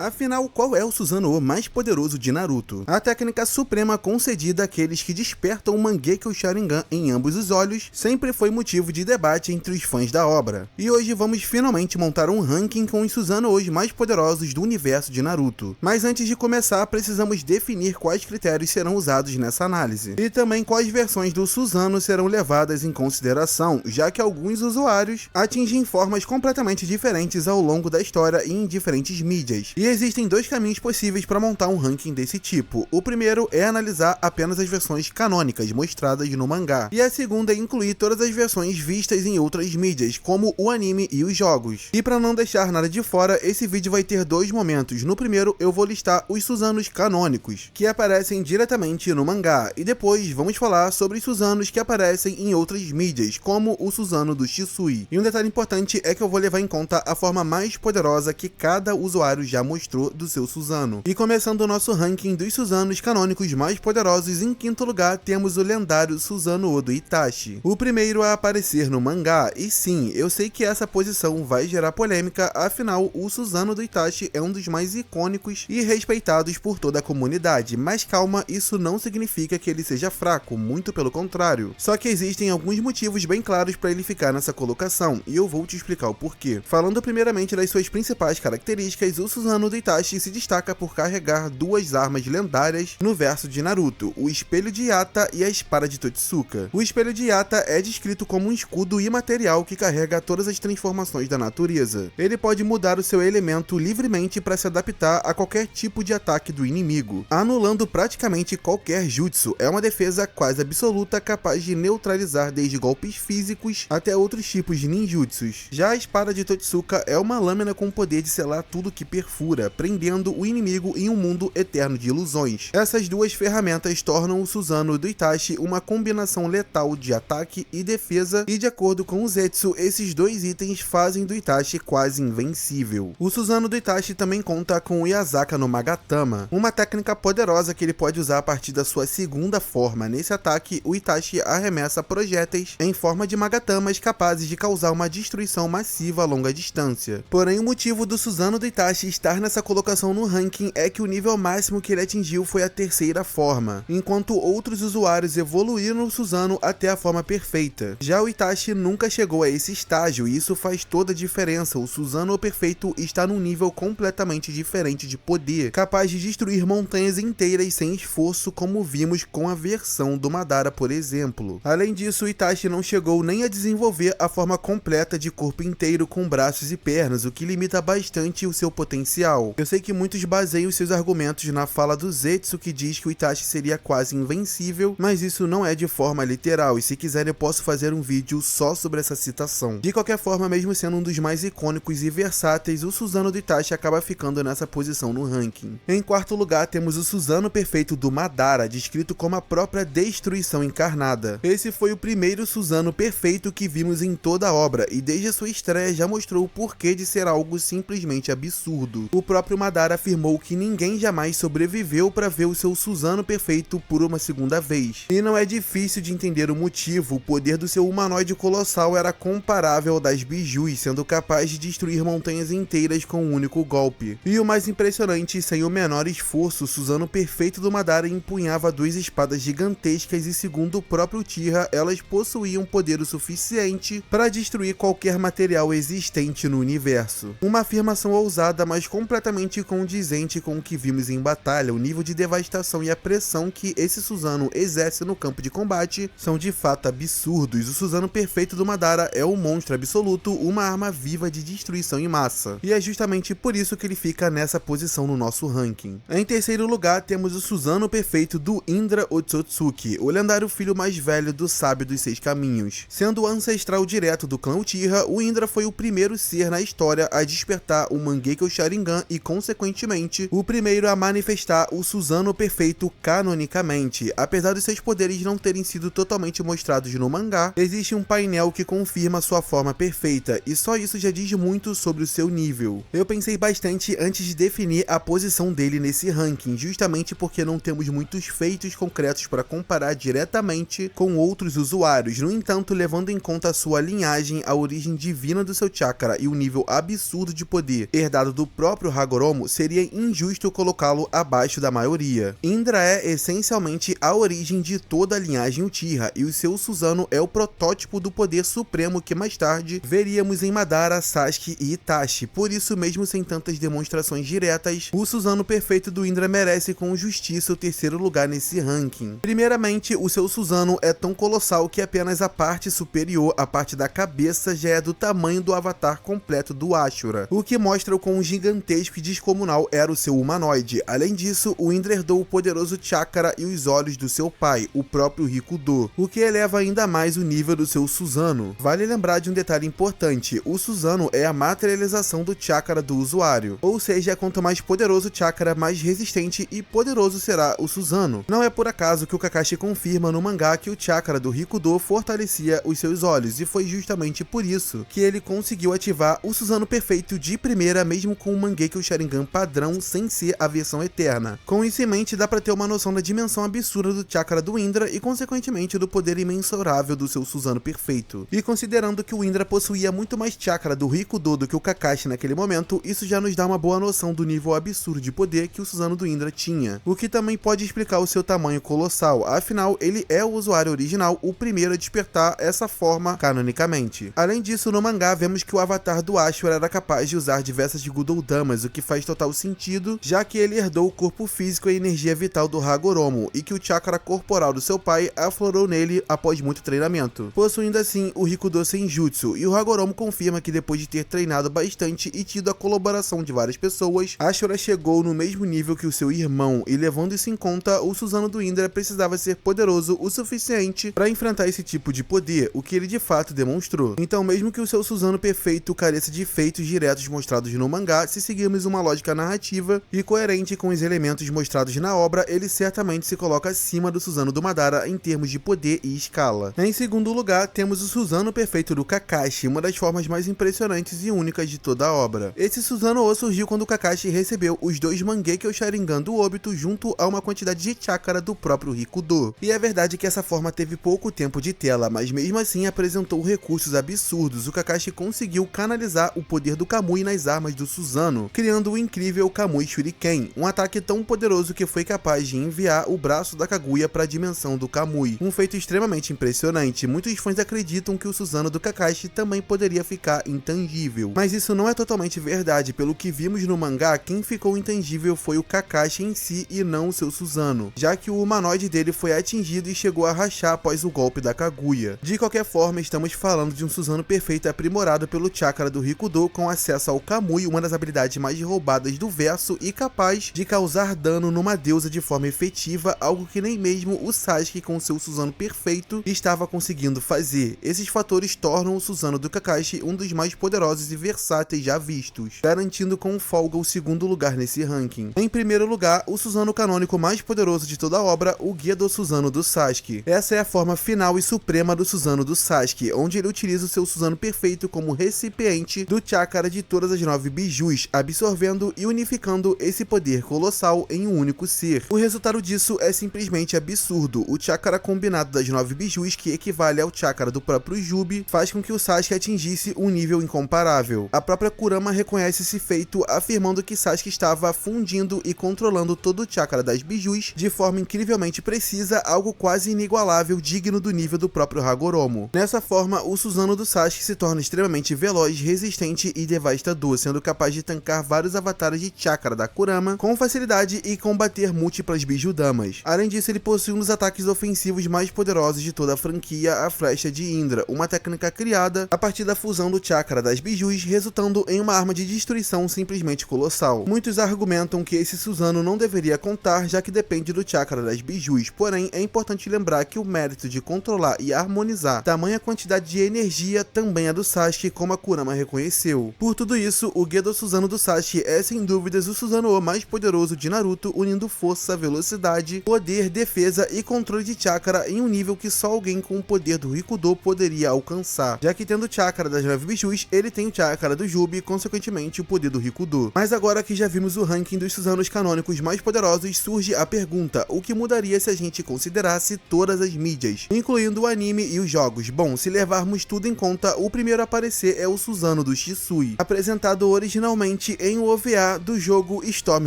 Afinal, qual é o Susanoo mais poderoso de Naruto? A técnica suprema concedida àqueles que despertam o Mangekyo Sharingan em ambos os olhos sempre foi motivo de debate entre os fãs da obra. E hoje vamos finalmente montar um ranking com os Susanoos mais poderosos do universo de Naruto. Mas antes de começar, precisamos definir quais critérios serão usados nessa análise. E também quais versões do Susanoo serão levadas em consideração, já que alguns usuários atingem formas completamente diferentes ao longo da história e em diferentes mídias. E existem dois caminhos possíveis para montar um ranking desse tipo. O primeiro é analisar apenas as versões canônicas mostradas no mangá, e a segunda é incluir todas as versões vistas em outras mídias, como o anime e os jogos. E para não deixar nada de fora, esse vídeo vai ter dois momentos. No primeiro, eu vou listar os Susanos canônicos, que aparecem diretamente no mangá, e depois vamos falar sobre os Susanos que aparecem em outras mídias, como o Susanoo do Shisui. E um detalhe importante é que eu vou levar em conta a forma mais poderosa que cada usuário já mostrou do seu Susanoo. E começando o nosso ranking dos Susanos canônicos mais poderosos, em quinto lugar temos o lendário Susanoo do Itachi, o primeiro a aparecer no mangá. E sim, eu sei que essa posição vai gerar polêmica, afinal o Susanoo do Itachi é um dos mais icônicos e respeitados por toda a comunidade, mas calma, isso não significa que ele seja fraco, muito pelo contrário. Só que existem alguns motivos bem claros para ele ficar nessa colocação, e eu vou te explicar o porquê. Falando primeiramente das suas principais características, o Susanoo do Itachi se destaca por carregar duas armas lendárias no verso de Naruto, o Espelho de Yata e a Espada de Totsuka. O Espelho de Yata é descrito como um escudo imaterial que carrega todas as transformações da natureza. Ele pode mudar o seu elemento livremente para se adaptar a qualquer tipo de ataque do inimigo, anulando praticamente qualquer jutsu. É uma defesa quase absoluta, capaz de neutralizar desde golpes físicos até outros tipos de ninjutsus. Já a Espada de Totsuka é uma lâmina com o poder de selar tudo que perfura, prendendo o inimigo em um mundo eterno de ilusões. Essas duas ferramentas tornam o Susanoo do Itachi uma combinação letal de ataque e defesa, e de acordo com o Zetsu, esses dois itens fazem do Itachi quase invencível. O Susanoo do Itachi também conta com o Yasaka no Magatama, uma técnica poderosa que ele pode usar a partir da sua segunda forma. Nesse ataque, o Itachi arremessa projéteis em forma de Magatamas capazes de causar uma destruição massiva a longa distância. Porém, o motivo do Susanoo do Itachi estar nessa colocação no ranking é que o nível máximo que ele atingiu foi a terceira forma, enquanto outros usuários evoluíram o Susanoo até a forma perfeita. Já o Itachi nunca chegou a esse estágio, e isso faz toda a diferença. O Susanoo perfeito está num nível completamente diferente de poder, capaz de destruir montanhas inteiras sem esforço, como vimos com a versão do Madara, por exemplo. Além disso, o Itachi não chegou nem a desenvolver a forma completa de corpo inteiro com braços e pernas, o que limita bastante o seu potencial. Eu sei que muitos baseiam seus argumentos na fala do Zetsu, que diz que o Itachi seria quase invencível, mas isso não é de forma literal, e se quiser eu posso fazer um vídeo só sobre essa citação. De qualquer forma, mesmo sendo um dos mais icônicos e versáteis, o Susanoo do Itachi acaba ficando nessa posição no ranking. Em quarto lugar temos o Susanoo perfeito do Madara, descrito como a própria destruição encarnada. Esse foi o primeiro Susanoo perfeito que vimos em toda a obra, e desde a sua estreia já mostrou o porquê de ser algo simplesmente absurdo. O próprio Madara afirmou que ninguém jamais sobreviveu para ver o seu Susanoo perfeito por uma segunda vez. E não é difícil de entender o motivo. O poder do seu humanoide colossal era comparável ao das Bijus, sendo capaz de destruir montanhas inteiras com um único golpe. E o mais impressionante, sem o menor esforço, o Susanoo perfeito do Madara empunhava duas espadas gigantescas e, segundo o próprio Uchiha, elas possuíam poder o suficiente para destruir qualquer material existente no universo. Uma afirmação ousada, mas completamente condizente com o que vimos em batalha. O nível de devastação e a pressão que esse Susanoo exerce no campo de combate são de fato absurdos. O Susanoo perfeito do Madara é um monstro absoluto, uma arma viva de destruição em massa. E é justamente por isso que ele fica nessa posição no nosso ranking. Em terceiro lugar temos o Susanoo perfeito do Indra Otsutsuki, o lendário filho mais velho do sábio dos seis caminhos. Sendo o ancestral direto do clã Uchiha, o Indra foi o primeiro ser na história a despertar o Mangekyo Sharingan e, consequentemente, o primeiro a manifestar o Susanoo perfeito canonicamente. Apesar de seus poderes não terem sido totalmente mostrados no mangá, existe um painel que confirma sua forma perfeita, e só isso já diz muito sobre o seu nível. Eu pensei bastante antes de definir a posição dele nesse ranking, justamente porque não temos muitos feitos concretos para comparar diretamente com outros usuários. No entanto, levando em conta a sua linhagem, a origem divina do seu chakra e o nível absurdo de poder herdado do próprio próprio Hagoromo, seria injusto colocá-lo abaixo da maioria. Indra é essencialmente a origem de toda a linhagem Uchiha, e o seu Susanoo é o protótipo do poder supremo que mais tarde veríamos em Madara, Sasuke e Itachi. Por isso, mesmo sem tantas demonstrações diretas, o Susanoo perfeito do Indra merece com justiça o terceiro lugar nesse ranking. Primeiramente, o seu Susanoo é tão colossal que apenas a parte superior, a parte da cabeça, já é do tamanho do avatar completo do Ashura, o que mostra o quão gigantesco e descomunal era o seu humanoide. Além disso, o Indra herdou o poderoso chakra e os olhos do seu pai, o próprio Rikudo, o que eleva ainda mais o nível do seu Susanoo. Vale lembrar de um detalhe importante: o Susanoo é a materialização do chakra do usuário, ou seja, quanto mais poderoso o chakra, mais resistente e poderoso será o Susanoo. Não é por acaso que o Kakashi confirma no mangá que o chakra do Rikudo fortalecia os seus olhos, e foi justamente por isso que ele conseguiu ativar o Susanoo perfeito de primeira, mesmo com o Mangekyo Sharingan padrão, sem ser a versão eterna. Com isso em mente, dá pra ter uma noção da dimensão absurda do chakra do Indra e, consequentemente, do poder imensurável do seu Susanoo perfeito. E considerando que o Indra possuía muito mais chakra do Rikudo do que o Kakashi naquele momento, isso já nos dá uma boa noção do nível absurdo de poder que o Susanoo do Indra tinha, o que também pode explicar o seu tamanho colossal, afinal ele é o usuário original, o primeiro a despertar essa forma canonicamente. Além disso, no mangá vemos que o avatar do Ashura era capaz de usar diversas Gudoudamas, o que faz total sentido, já que ele herdou o corpo físico e a energia vital do Hagoromo, e que o chakra corporal do seu pai aflorou nele após muito treinamento, possuindo assim o Rikudo Senjutsu, e o Hagoromo confirma que depois de ter treinado bastante e tido a colaboração de várias pessoas, Ashura chegou no mesmo nível que o seu irmão, e levando isso em conta, o Susanoo do Indra precisava ser poderoso o suficiente para enfrentar esse tipo de poder, o que ele de fato demonstrou. Então, mesmo que o seu Susanoo perfeito careça de feitos diretos mostrados no mangá, se seguirmos uma lógica narrativa e coerente com os elementos mostrados na obra, ele certamente se coloca acima do Susanoo do Madara em termos de poder e escala. Em segundo lugar, temos o Susanoo perfeito do Kakashi, uma das formas mais impressionantes e únicas de toda a obra. Esse Susanoo surgiu quando Kakashi recebeu os dois Mangekyo Sharingan do Obito junto a uma quantidade de chakra do próprio Rikudo. E é verdade que essa forma teve pouco tempo de tela, mas mesmo assim apresentou recursos absurdos. O Kakashi conseguiu canalizar o poder do Kamui nas armas do Susanoo, criando o incrível Kamui Shuriken, um ataque tão poderoso que foi capaz de enviar o braço da Kaguya para a dimensão do Kamui, um feito extremamente impressionante. Muitos fãs acreditam que o Susanoo do Kakashi também poderia ficar intangível, mas isso não é totalmente verdade. Pelo que vimos no mangá, quem ficou intangível foi o Kakashi em si e não o seu Susanoo, já que o humanoide dele foi atingido e chegou a rachar após o golpe da Kaguya. De qualquer forma, estamos falando de um Susanoo perfeito aprimorado pelo chakra do Rikudo, com acesso ao Kamui, uma das habilidades mais roubadas do verso e capaz de causar dano numa deusa de forma efetiva, algo que nem mesmo o Sasuke com seu Susanoo perfeito estava conseguindo fazer. Esses fatores tornam o Susanoo do Kakashi um dos mais poderosos e versáteis já vistos, garantindo com folga o segundo lugar nesse ranking. Em primeiro lugar, o Susanoo canônico mais poderoso de toda a obra, o Gedo Susanoo do Sasuke. Essa é a forma final e suprema do Susanoo do Sasuke, onde ele utiliza o seu Susanoo perfeito como recipiente do chakra de todas as 9 bijus, absorvendo e unificando esse poder colossal em um único ser. O resultado disso é simplesmente absurdo. O chakra combinado das 9 bijus, que equivale ao chakra do próprio Jubi, faz com que o Sasuke atingisse um nível incomparável. A própria Kurama reconhece esse feito, afirmando que Sasuke estava fundindo e controlando todo o chakra das bijus de forma incrivelmente precisa, algo quase inigualável, digno do nível do próprio Hagoromo. Nessa forma, o Susanoo do Sasuke se torna extremamente veloz, resistente e devastador, sendo capaz de tancar vários avatares de chakra da Kurama com facilidade e combater múltiplas Bijudamas. Além disso, ele possui um dos ataques ofensivos mais poderosos de toda a franquia, a Flecha de Indra, uma técnica criada a partir da fusão do chakra das bijus, resultando em uma arma de destruição simplesmente colossal. Muitos argumentam que esse Susanoo não deveria contar, já que depende do chakra das bijus, porém é importante lembrar que o mérito de controlar e harmonizar tamanha quantidade de energia também é do Sasuke, como a Kurama reconheceu. Por tudo isso, o Gedo Susanoo do Sasuke é sem dúvidas o Susanoo mais poderoso de Naruto, unindo força, velocidade, poder, defesa e controle de chakra em um nível que só alguém com o poder do Rikudo poderia alcançar, já que tendo o chakra das 9 bijus, ele tem o chakra do Jubi e consequentemente o poder do Rikudo. Mas agora que já vimos o ranking dos Susanoo canônicos mais poderosos, surge a pergunta: o que mudaria se a gente considerasse todas as mídias, incluindo o anime e os jogos? Bom, se levarmos tudo em conta, o primeiro a aparecer é o Susanoo do Shisui, apresentado originalmente em um OVA do jogo Storm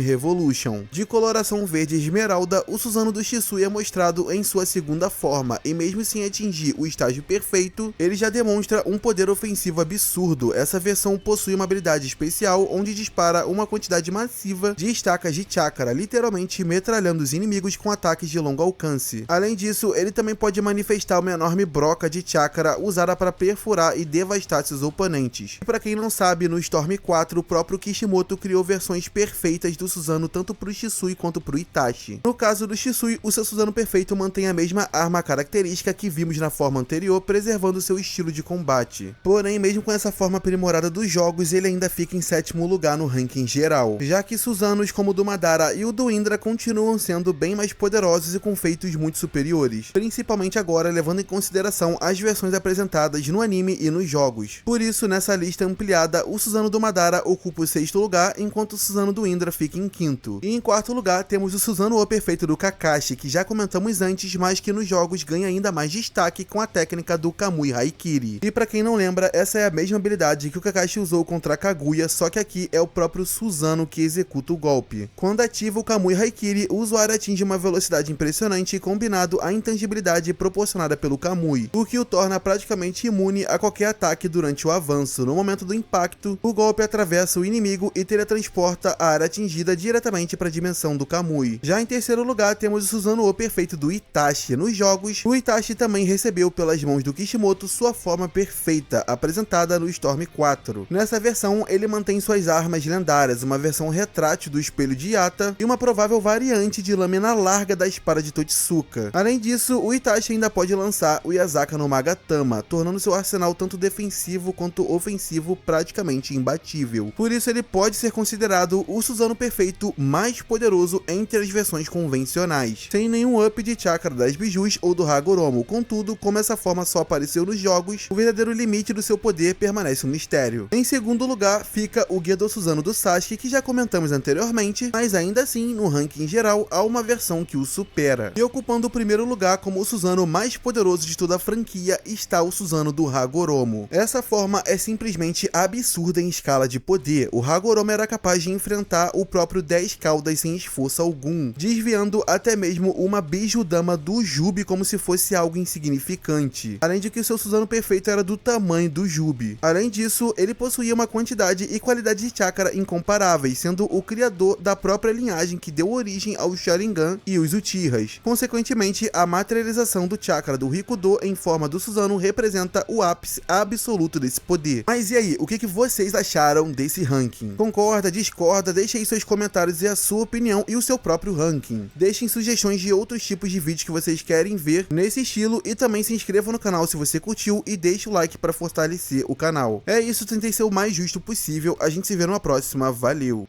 Revolution. De coloração verde esmeralda, o Susanoo do Shisui é mostrado em sua segunda forma, e mesmo sem atingir o estágio perfeito, ele já demonstra um poder ofensivo absurdo. Essa versão possui uma habilidade especial onde dispara uma quantidade massiva de estacas de chakra, literalmente metralhando os inimigos com ataques de longo alcance. Além disso, ele também pode manifestar uma enorme broca de chakra usada para perfurar e devastar seus oponentes. E para quem não sabe, no Storm 4, o próprio Kishimoto criou versões perfeitas do Susanoo tanto pro Shisui quanto pro Itachi. No caso do Shisui, o seu Susanoo perfeito mantém a mesma arma característica que vimos na forma anterior, preservando seu estilo de combate. Porém, mesmo com essa forma aprimorada dos jogos, ele ainda fica em 7º lugar no ranking geral, já que Susanos como o do Madara e o do Indra continuam sendo bem mais poderosos e com feitos muito superiores, principalmente agora levando em consideração as versões apresentadas no anime e nos jogos. Por isso, nessa lista ampliada, o Susanoo do Madara ocupa o 6º lugar, enquanto o Susanoo do Indra fica em 5º. E em 4º lugar, temos o Susanoo perfeito do Kakashi, que já comentamos antes, mas que nos jogos ganha ainda mais destaque com a técnica do Kamui Haikiri. E pra quem não lembra, essa é a mesma habilidade que o Kakashi usou contra Kaguya, só que aqui é o próprio Susanoo que executa o golpe. Quando ativa o Kamui Haikiri, o usuário atinge uma velocidade impressionante combinado à intangibilidade proporcionada pelo Kamui, o que o torna praticamente imune a qualquer ataque durante o avanço. No momento do impacto, o golpe atravessa o inimigo e teletransporta a área atingida diretamente para a dimensão do Kamui. Já em 3º lugar, temos o Susanoo perfeito do Itachi. Nos jogos, o Itachi também recebeu pelas mãos do Kishimoto sua forma perfeita, apresentada no Storm 4. Nessa versão, ele mantém suas armas lendárias, uma versão retrátil do espelho de Yata e uma provável variante de lâmina larga da espada de Totsuka. Além disso, o Itachi ainda pode lançar o Yasaka no Magatama, tornando seu arsenal tanto defensivo quanto ofensivo praticamente imbatível. Por isso, ele pode ser considerado o Susanoo perfeito mais poderoso entre as versões convencionais, sem nenhum up de chakra das bijus ou do Hagoromo. Contudo, como essa forma só apareceu nos jogos, o verdadeiro limite do seu poder permanece um mistério. Em 2º lugar, fica o Gedo Susanoo do Sasuke, que já comentamos anteriormente, mas ainda assim, no ranking geral, há uma versão que o supera. E ocupando o 1º lugar como o Susanoo mais poderoso de toda a franquia está o Susanoo do Hagoromo. Essa forma é simplesmente absurda em escala de poder. O Hagoromo era capaz de enfrentar o próprio 10 Caudas sem esforço algum, desviando até mesmo uma Bijudama do Jubi como se fosse algo insignificante. Além de que o seu Susanoo perfeito era do tamanho do Jubi. Além disso, ele possuía uma quantidade e qualidade de chakra incomparáveis, sendo o criador da própria linhagem que deu origem ao Sharingan e os Uchihas. Consequentemente, a materialização do chakra do Rikudo em forma do Susanoo representa o ápice absoluto desse poder. Mas e aí, o que vocês acharam desse ranking? Concorda, discorda? Deixe aí seus comentários e a sua opinião e o seu próprio ranking. Deixem sugestões de outros tipos de vídeos que vocês querem ver nesse estilo e também se inscreva no canal se você curtiu e deixe o like para fortalecer o canal. É isso, tentei ser o mais justo possível. A gente se vê numa próxima. Valeu!